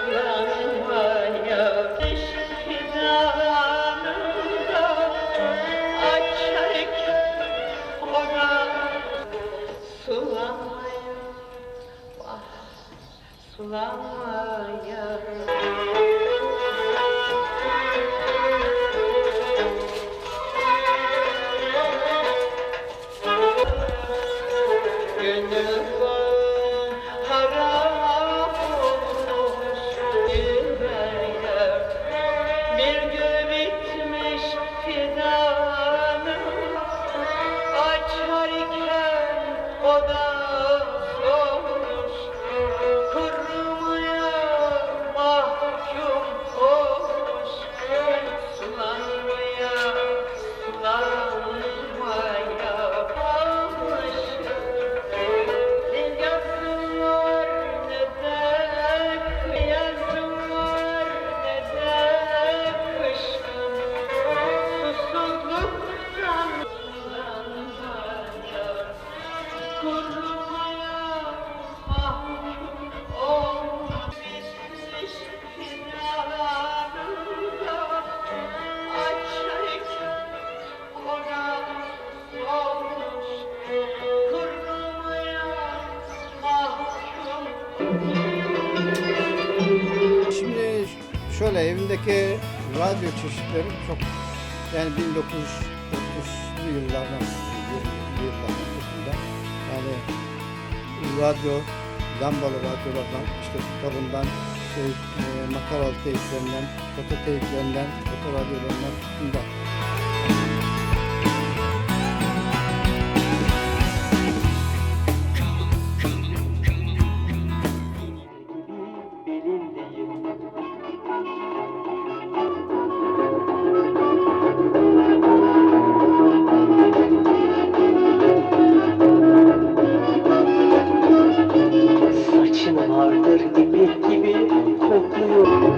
sulanmaya dış fidanında açarken ona sulanmaya, ah sulanmaya. Gönül bağı harap olmuş yüreğe, bir gül bitmiş fidanım, açarken o da solmuş, kurumaya mahkum olmuş, sulanmaya, sulanmaya kalmışım. Ne yazım var ne de yazım var ne de kışkın, susuzluktan sulanmaya, kurumaya mahkum olmuş bitmiş fidanımda, açarken ona solmuş, kurumaya mahkum. Şimdi şöyle evimdeki radyo çeşitleri çok, yani 1930'lu yıllardan, 20'li yıllardan tutun da, yani radyo, lambalı radyolardan, işte tutalımdan, makaralı teyplerinden, foto teyplerinden, foto radyolarından tutun da. Saçın vardır ipek gibi kokluyor.